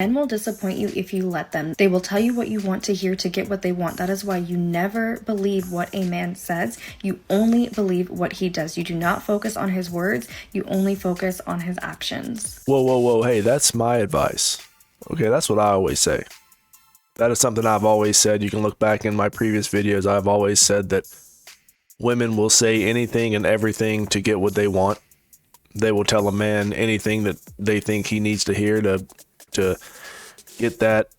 Men will disappoint you if you let them. They will tell you what you want to hear to get what they want. That is why you never believe what a man says. You only believe what he does. You do not focus on his words. You only focus on his actions. Whoa, whoa, whoa. Hey, that's my advice. Okay, that's what I always say. That is something I've always said. You can look back in my previous videos. I've always said that women will say anything and everything to get what they want. They will tell a man anything that they think he needs to hear to get that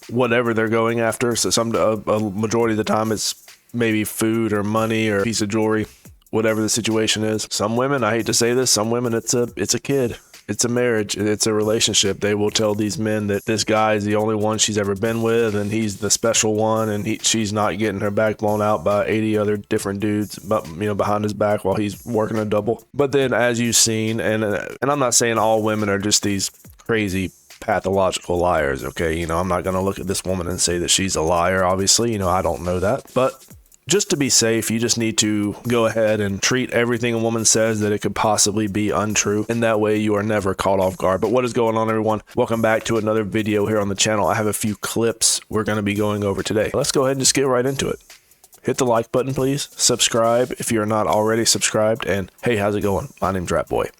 whatever they're going after. So a majority of the time it's maybe food or money or a piece of jewelry, whatever the situation is. Some women, I hate to say this, some women it's a kid. It's a marriage. It's a relationship. They will tell these men that this guy is the only one she's ever been with, and he's the special one, and she's not getting her back blown out by 80 other different dudes, but behind his back while he's working a double. But then, as you've seen, and I'm not saying all women are just these crazy pathological liars. Okay, I'm not gonna look at this woman and say that she's a liar. Obviously, I don't know that, but just to be safe, you just need to go ahead and treat everything a woman says that it could possibly be untrue. And that way you are never caught off guard. But what is going on, everyone? Welcome back to another video here on the channel. I have a few clips we're going to be going over today. Let's go ahead and just get right into it. Hit the like button, please. Subscribe if you're not already subscribed. And hey, how's it going? My name's Ratboy.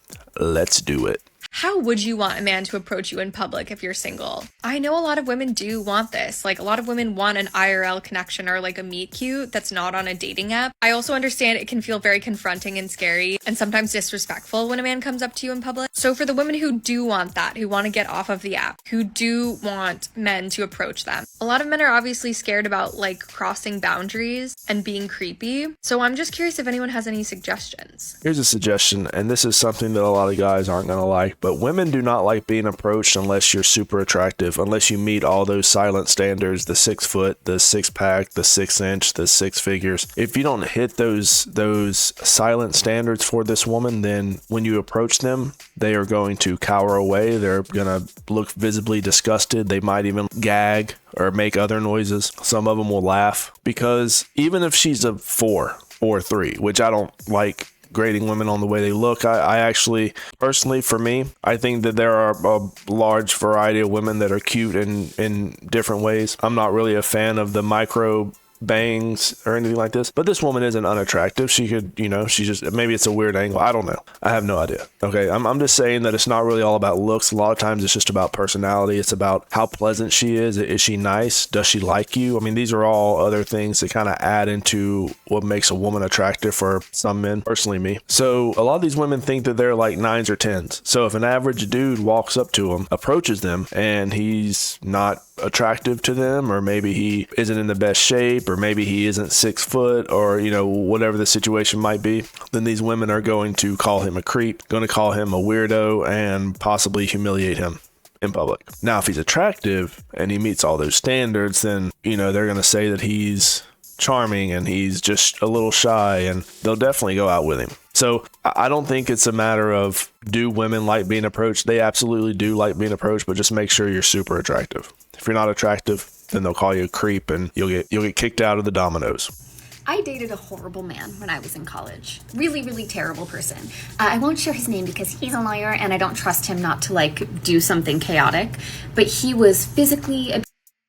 Let's do it. How would you want a man to approach you in public if you're single? I know a lot of women do want this. Like, a lot of women want an IRL connection or like a meet cute that's not on a dating app. I also understand it can feel very confronting and scary and sometimes disrespectful when a man comes up to you in public. So for the women who do want that, who want to get off of the app, who do want men to approach them, a lot of men are obviously scared about like crossing boundaries and being creepy. So I'm just curious if anyone has any suggestions. Here's a suggestion, and this is something that a lot of guys aren't going to like, but women do not like being approached unless you're super attractive, unless you meet all those silent standards, the 6 foot, the 6-pack, the 6-inch, the 6 figures. If you don't hit those silent standards for this woman, then when you approach them, they are going to cower away. They're going to look visibly disgusted. They might even gag or make other noises. Some of them will laugh, because even if she's a 4 or 3, which I don't like grading women on the way they look. I actually, personally, for me, I think that there are a large variety of women that are cute in different ways. I'm not really a fan of the micro bangs or anything like this, but this woman isn't unattractive. She could, she just, maybe it's a weird angle. I don't know. I have no idea. Okay. I'm just saying that it's not really all about looks. A lot of times it's just about personality. It's about how pleasant she is. Is she nice? Does she like you? I mean, these are all other things that kind of add into what makes a woman attractive for some men, personally me. So a lot of these women think that they're like 9s or 10s. So if an average dude walks up to them, approaches them, and he's not attractive to them, or maybe he isn't in the best shape, or maybe he isn't 6 foot, or whatever the situation might be, then these women are going to call him a creep, going to call him a weirdo, and possibly humiliate him in public. Now, if he's attractive and he meets all those standards, then they're going to say that he's charming and he's just a little shy, and they'll definitely go out with him. So I don't think it's a matter of, do women like being approached? They absolutely do like being approached, but just make sure you're super attractive. If you're not attractive, then they'll call you a creep and you'll get kicked out of the dominoes. I dated a horrible man when I was in college. Really, really terrible person. I won't share his name because he's a lawyer and I don't trust him not to do something chaotic. But he was physically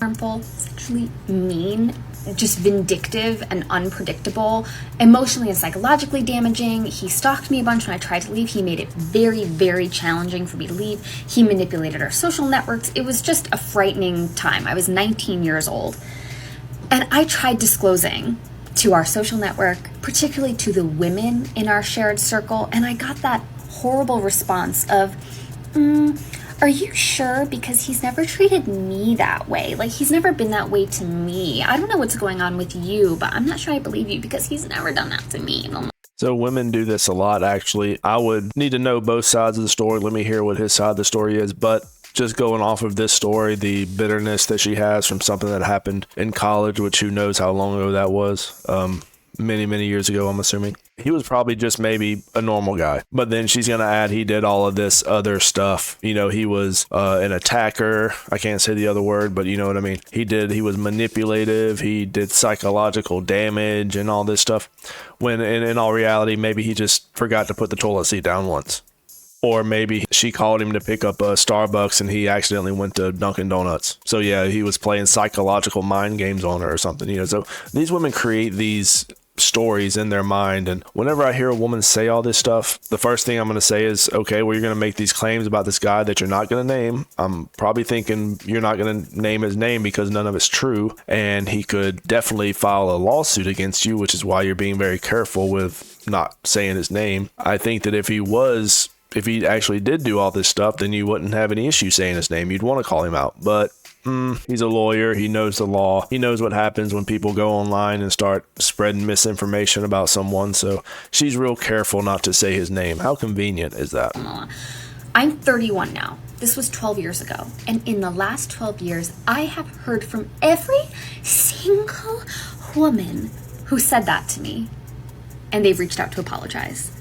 harmful, sexually mean, just vindictive and unpredictable, emotionally and psychologically damaging. He stalked me a bunch when I tried to leave. He made it very, very challenging for me to leave. He manipulated our social networks. It was just a frightening time. I was 19 years old. And I tried disclosing to our social network, particularly to the women in our shared circle, and I got that horrible response of, are you sure? Because he's never treated me that way. Like, he's never been that way to me. I don't know what's going on with you, but I'm not sure I believe you because he's never done that to me. So women do this a lot, actually. I would need to know both sides of the story. Let me hear what his side of the story is. But just going off of this story, the bitterness that she has from something that happened in college, which who knows how long ago that was, many years ago, I'm assuming. He was probably just maybe a normal guy. But then she's going to add he did all of this other stuff. He was an attacker. I can't say the other word, but you know what I mean. He was manipulative. He did psychological damage and all this stuff. When in all reality, maybe he just forgot to put the toilet seat down once. Or maybe she called him to pick up a Starbucks and he accidentally went to Dunkin' Donuts. So yeah, he was playing psychological mind games on her or something, you know. So these women create these stories in their mind, and whenever I hear a woman say all this stuff, the first thing I'm going to say is, okay, well, you're going to make these claims about this guy that you're not going to name. I'm probably thinking you're not going to name his name because none of it's true, and he could definitely file a lawsuit against you, which is why you're being very careful with not saying his name. I think that if he actually did do all this stuff, then you wouldn't have any issue saying his name. You'd want to call him out, but he's a lawyer. He knows the law. He knows what happens when people go online and start spreading misinformation about someone. So she's real careful not to say his name. How convenient is that? I'm 31 now. This was 12 years ago. And in the last 12 years, I have heard from every single woman who said that to me. And they've reached out to apologize.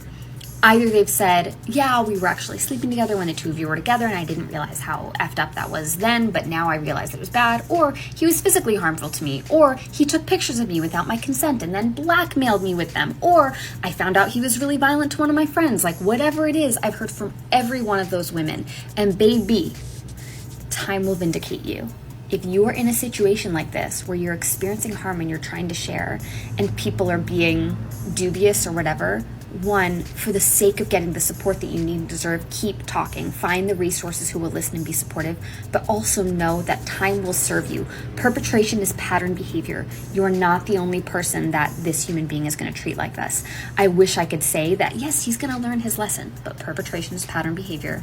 Either they've said, yeah, we were actually sleeping together when the two of you were together and I didn't realize how effed up that was then, but now I realize it was bad, or he was physically harmful to me, or he took pictures of me without my consent and then blackmailed me with them, or I found out he was really violent to one of my friends. Like, whatever it is, I've heard from every one of those women. And baby, time will vindicate you. If you are in a situation like this where you're experiencing harm and you're trying to share and people are being dubious or whatever, one, for the sake of getting the support that you need and deserve, keep talking. Find the resources who will listen and be supportive, but also know that time will serve you. Perpetration is pattern behavior. You are not the only person that this human being is going to treat like this. I wish I could say that, yes, he's going to learn his lesson, but perpetration is pattern behavior.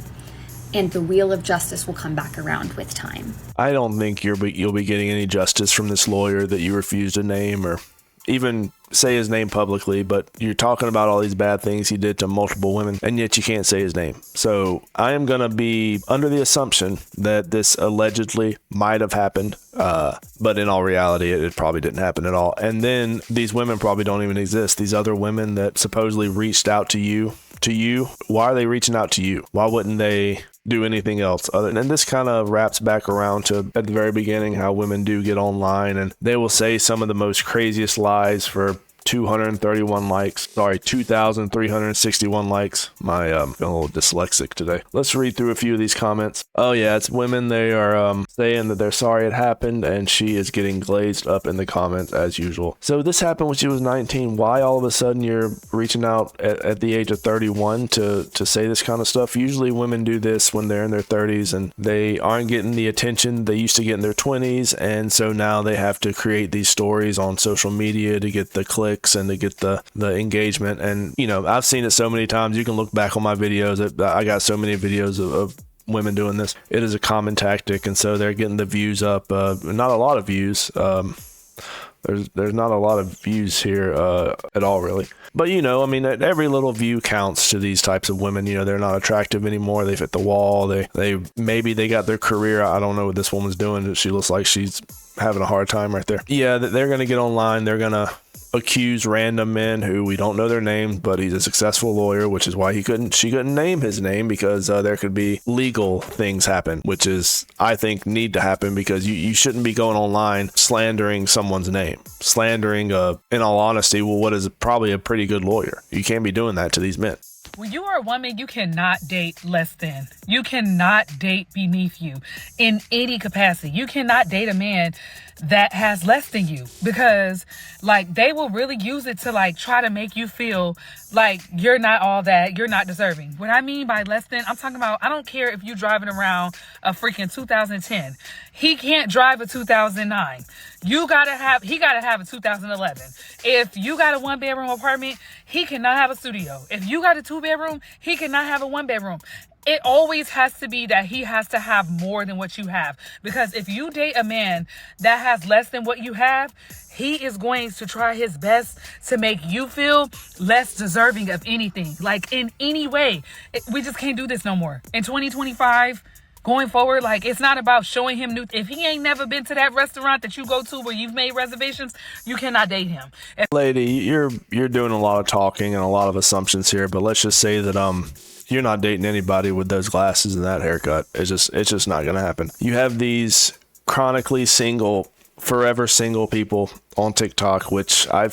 And the wheel of justice will come back around with time. I don't think you'll be getting any justice from this lawyer that you refuse to name or even say his name publicly, but you're talking about all these bad things he did to multiple women, and yet you can't say his name. So I am going to be under the assumption that this allegedly might have happened, but in all reality, it probably didn't happen at all. And then these women probably don't even exist. These other women that supposedly reached out to you, why are they reaching out to you? Why wouldn't they do anything else other than, and this kind of wraps back around to at the very beginning how women do get online and they will say some of the most craziest lies for 2,361 likes. My a little dyslexic today. Let's read through a few of these comments. Oh yeah, it's women. They are saying that they're sorry it happened, and she is getting glazed up in the comments as usual. So this happened when she was 19. Why all of a sudden you're reaching out at the age of 31 to say this kind of stuff? Usually women do this when they're in their 30s and they aren't getting the attention they used to get in their 20s, and so now they have to create these stories on social media to get the clicks and to get the engagement. And you know, I've seen it so many times. You can look back on my videos. I got so many videos of women doing this. It is a common tactic, and so they're getting the views up. Not a lot of views. There's not a lot of views here at all, really. But you know, I mean, every little view counts to these types of women. You know, they're not attractive anymore. They've hit the wall. They maybe they got their career. I don't know what this woman's doing. She looks like she's having a hard time right there. Yeah, they're gonna get online. They're gonna accuse random men who we don't know their names, but he's a successful lawyer, which is why she couldn't name his name, because there could be legal things happen, which is, I think, need to happen, because you shouldn't be going online slandering someone's name, slandering in all honesty, what is probably a pretty good lawyer. You can't be doing that to these men. When you are a woman, you cannot date less than. You cannot date beneath you in any capacity. You cannot date a man that has less than you, because like they will really use it to like try to make you feel like you're not all that, you're not deserving. What I mean by less than, I'm talking about, I don't care if you're driving around a freaking 2010. He can't drive a 2009. He gotta have a 2011. If you got a 1-bedroom apartment, he cannot have a studio. If you got a 2-bedroom, he cannot have a 1-bedroom. It always has to be that he has to have more than what you have. Because if you date a man that has less than what you have, he is going to try his best to make you feel less deserving of anything. Like in any way. We just can't do this no more. In 2025, going forward, like it's not about showing him new. If he ain't never been to that restaurant that you go to where you've made reservations, you cannot date him. Lady, you're doing a lot of talking and a lot of assumptions here, but let's just say that you're not dating anybody with those glasses and that haircut. It's just not going to happen. You have these chronically single, forever single people on TikTok, which I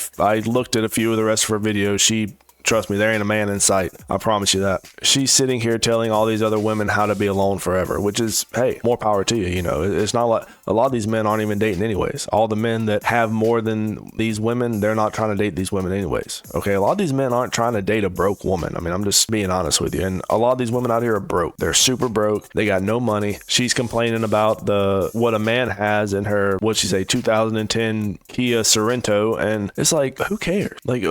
looked at a few of the rest of her videos. She Trust me, there ain't a man in sight. I promise you that. She's sitting here telling all these other women how to be alone forever, which is, hey, more power to you. You know, it's not like a lot of these men aren't even dating anyways. All the men that have more than these women, they're not trying to date these women anyways. Okay, a lot of these men aren't trying to date a broke woman. I mean, I'm just being honest with you. And a lot of these women out here are broke. They're super broke. They got no money. She's complaining about what a man has in her, what'd she say, 2010 Kia Sorento. And it's like, who cares? Like,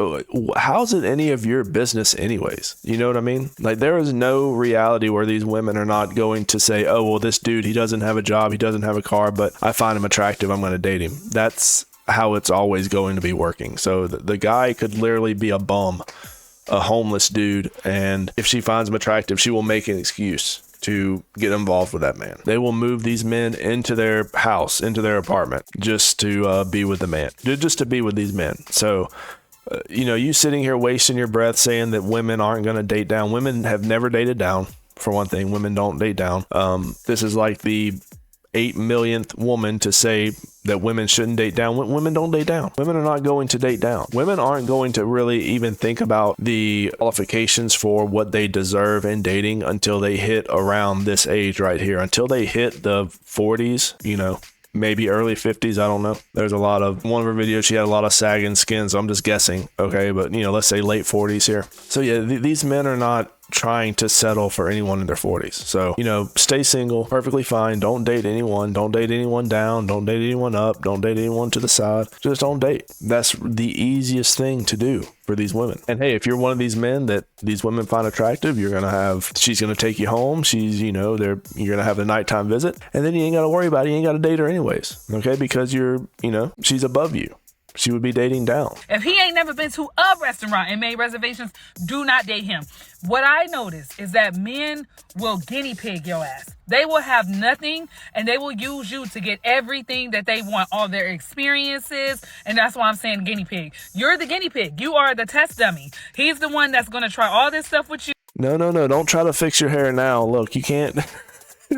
how's it any of your business anyways? You know what I mean? Like, there is no reality where these women are not going to say, oh, well, this dude, he doesn't have a job, he doesn't have a car, but I find him attractive, I'm going to date him. That's how it's always going to be working. So the guy could literally be a bum, a homeless dude, and if she finds him attractive, she will make an excuse to get involved with that man. They will move these men into their house, into their apartment, just to be with the man, just to be with these men. So you know, you sitting here wasting your breath saying that women aren't going to date down. Women have never dated down, for one thing. Women don't date down. This is like the 8 millionth woman to say that women shouldn't date down. Women don't date down. Women are not going to date down. Women aren't going to really even think about the qualifications for what they deserve in dating until they hit around this age right here. Until they hit the 40s, you know, maybe early 50s. I don't know. There's one of her videos, she had a lot of sagging skin, so I'm just guessing. Okay, but you know, let's say late 40s here. So yeah, these men are not trying to settle for anyone in their 40s. So, you know, stay single, perfectly fine. Don't date anyone. Don't date anyone down. Don't date anyone up. Don't date anyone to the side. Just don't date. That's the easiest thing to do for these women. And hey, if you're one of these men that these women find attractive, she's going to take you home. You're going to have the nighttime visit, and then you ain't got to worry about it. You ain't got to date her anyways. Okay. Because she's above you. She would be dating down. If he ain't never been to a restaurant and made reservations, do not date him. What I notice is that men will guinea pig your ass. They will have nothing, and they will use you to get everything that they want, all their experiences, and that's why I'm saying guinea pig. You're the guinea pig. You are the test dummy. He's the one that's going to try all this stuff with you. No. Don't try to fix your hair now. Look, you can't.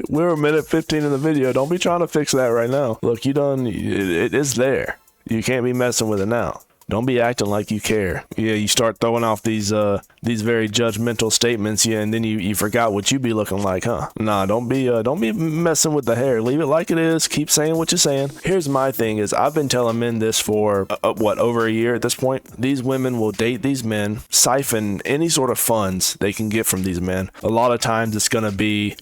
We're a minute 15 in the video. Don't be trying to fix that right now. Look, it is there. You can't be messing with it now. Don't be acting like you care. Yeah, you start throwing off these very judgmental statements, yeah, and then you forgot what you be looking like, huh? Nah, don't be messing with the hair. Leave it like it is. Keep saying what you're saying. Here's my thing is I've been telling men this for over a year at this point. These women will date these men, siphon any sort of funds they can get from these men. A lot of times it's gonna be,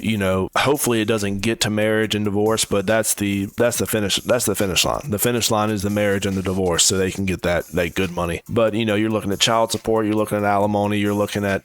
hopefully it doesn't get to marriage and divorce, but that's the finish line. The finish line is the marriage and the divorce, so they can get that good money. But you're looking at child support, you're looking at alimony, you're looking at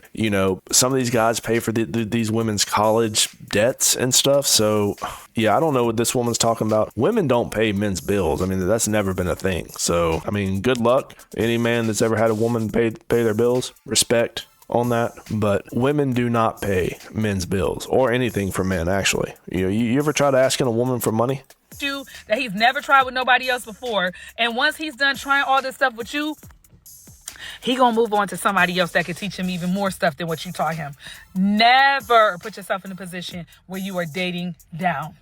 some of these guys pay for these women's college debts and stuff. So yeah, I don't know what this woman's talking about. Women don't pay men's bills. I mean, that's never been a thing. So I mean, good luck any man that's ever had a woman pay their bills. Respect on that, but women do not pay men's bills or anything for men. Actually, you ever tried asking a woman for money? You that he's never tried with nobody else before, and once he's done trying all this stuff with you, he gonna move on to somebody else that can teach him even more stuff than what you taught him. Never put yourself in a position where you are dating down.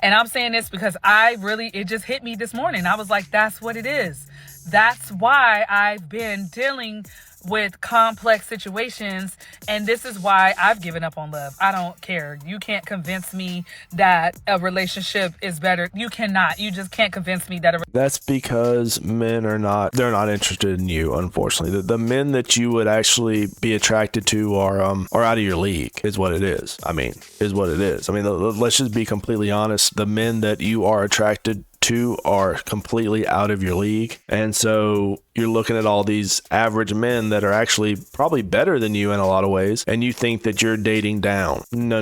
And I'm saying this because it just hit me this morning. I was like, that's what it is. That's why I've been dealing with complex situations, and this is why I've given up on love. I don't care. You can't convince me that a relationship is better. You cannot. You just can't convince me that That's because men they're not interested in you, unfortunately. The men that you would actually be attracted to are out of your league, is what it is. I mean, let's just be completely honest. The men that you are attracted to are completely out of your league. And so you're looking at all these average men that are actually probably better than you in a lot of ways, and you think that you're dating down. No.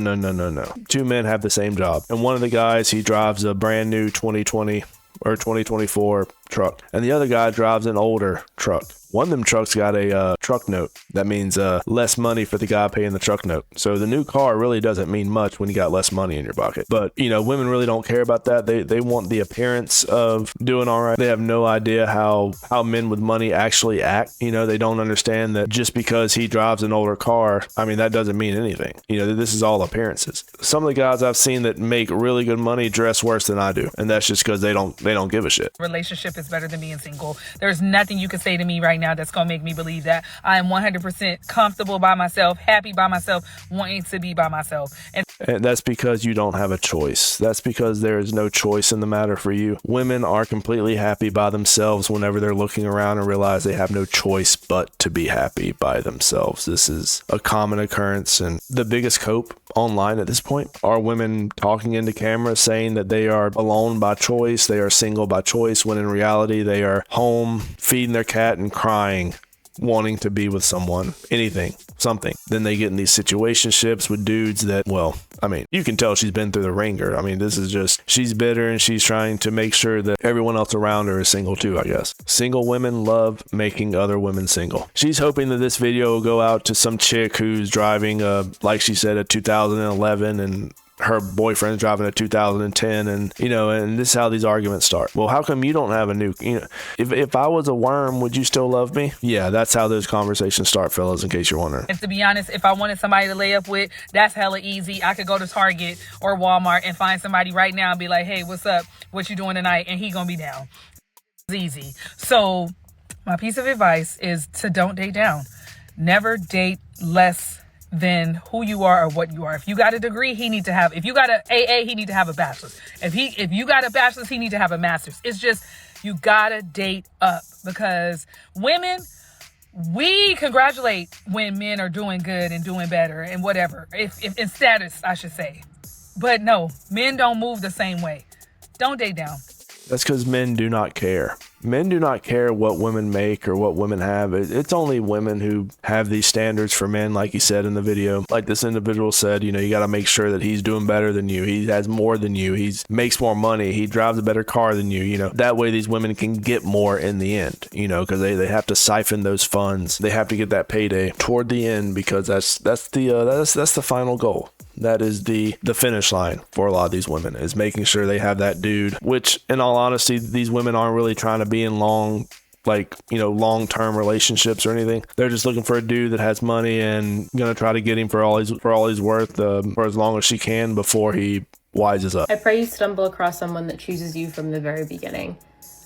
Two men have the same job. And one of the guys, he drives a brand new 2020 or 2024 truck, and the other guy drives an older truck. One of them trucks got a truck note. That means less money for the guy paying the truck note. So the new car really doesn't mean much when you got less money in your pocket. But, women really don't care about that. They want the appearance of doing all right. They have no idea how men with money actually act. They don't understand that just because he drives an older car, I mean, that doesn't mean anything. This is all appearances. Some of the guys I've seen that make really good money dress worse than I do. And that's just because they don't give a shit. Relationship is better than being single. There's nothing you can say to me right now that's going to make me believe that. I am 100% comfortable by myself, happy by myself, wanting to be by myself. And that's because you don't have a choice. That's because there is no choice in the matter for you. Women are completely happy by themselves whenever they're looking around and realize they have no choice but to be happy by themselves. This is a common occurrence, and the biggest cope online at this point are women talking into camera saying that they are alone by choice, they are single by choice, when in reality they are home feeding their cat and crying, wanting to be with someone, anything, something. Then they get in these situationships with dudes that, well, I mean, you can tell she's been through the ringer. I mean, this is just, she's bitter and she's trying to make sure that everyone else around her is single too, I guess. Single women love making other women single. She's hoping that this video will go out to some chick who's driving like she said, a 2011, and her boyfriend's driving a 2010, and and this is how these arguments start. Well, how come you don't have a new, if I was a worm, would you still love me? Yeah, that's how those conversations start, fellas, in case you're wondering. And to be honest, if I wanted somebody to lay up with, that's hella easy. I could go to Target or Walmart and find somebody right now and be like, hey, what's up? What you doing tonight? And he gonna be down. It's easy. So my piece of advice is to don't date down. Never date less than who you are or what you are. If you got a degree, he need to have, if you got an AA, he need to have a bachelor's. If you got a bachelor's, he need to have a master's. It's just, you gotta date up, because women, we congratulate when men are doing good and doing better and whatever, if in status, I should say. But no, men don't move the same way. Don't date down. That's because men do not care. Men do not care what women make or what women have. It's only women who have these standards for men, like you said in the video. Like this individual said, you got to make sure that he's doing better than you. He has more than you. He makes more money. He drives a better car than you. That way these women can get more in the end, because they have to siphon those funds. They have to get that payday toward the end, because that's the final goal. That is the finish line for a lot of these women, is making sure they have that dude, which in all honesty, these women aren't really trying to be in long-term relationships or anything. They're just looking for a dude that has money and gonna try to get him for all he's worth, for as long as she can before he wises up. I pray you stumble across someone that chooses you from the very beginning.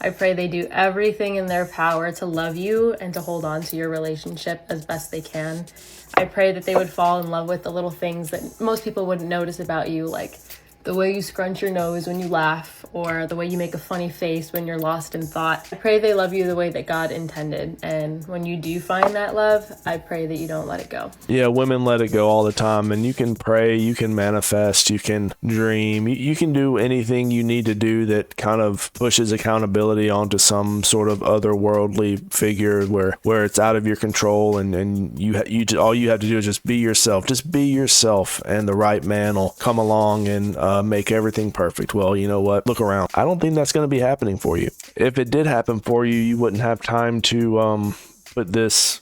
I pray they do everything in their power to love you and to hold on to your relationship as best they can. I pray that they would fall in love with the little things that most people wouldn't notice about you, like the way you scrunch your nose when you laugh, or the way you make a funny face when you're lost in thought. I pray they love you the way that God intended, and when you do find that love, I pray that you don't let it go. Yeah, women let it go all the time, and you can pray, you can manifest, you can dream, you can do anything you need to do that kind of pushes accountability onto some sort of otherworldly figure where it's out of your control, and you all you have to do is just be yourself. Just be yourself, and the right man will come along and make everything perfect. Well, you know what? Look around. I don't think that's going to be happening for you. If it did happen for you, you wouldn't have time to put this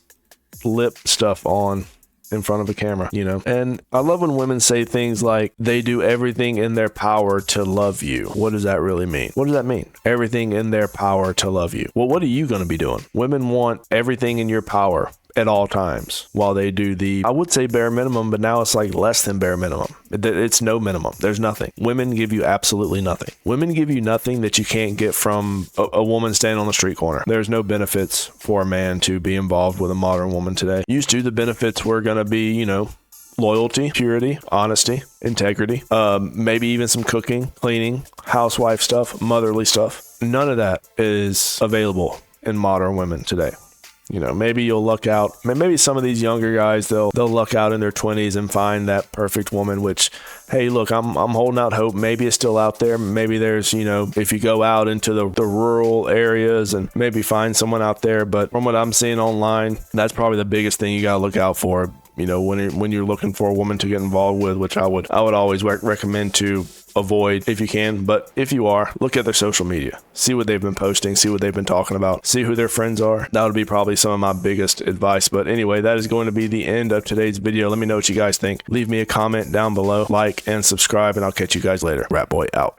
lip stuff on in front of a camera, And I love when women say things like they do everything in their power to love you. What does that really mean? What does that mean? Everything in their power to love you. Well, what are you going to be doing? Women want everything in your power at all times, while they do I would say bare minimum, but now it's like less than bare minimum. It's no minimum. There's nothing. Women give you absolutely nothing. Women give you nothing that you can't get from a woman standing on the street corner. There's no benefits for a man to be involved with a modern woman today. Used to, the benefits were going to be, loyalty, purity, honesty, integrity, maybe even some cooking, cleaning, housewife stuff, motherly stuff. None of that is available in modern women today. Maybe you'll luck out. Maybe some of these younger guys, they'll luck out in their 20s and find that perfect woman, which, hey, look, I'm holding out hope. Maybe it's still out there. Maybe there's, if you go out into the rural areas and maybe find someone out there. But from what I'm seeing online, that's probably the biggest thing you got to look out for, when you're looking for a woman to get involved with, which I would always recommend to avoid if you can. But if you are, look at their social media, see what they've been posting, see what they've been talking about, see who their friends are. That would be probably some of my biggest advice. But anyway, that is going to be the end of today's video. Let me know what you guys think. Leave me a comment down below, like and subscribe, and I'll catch you guys later. Rat Boy out.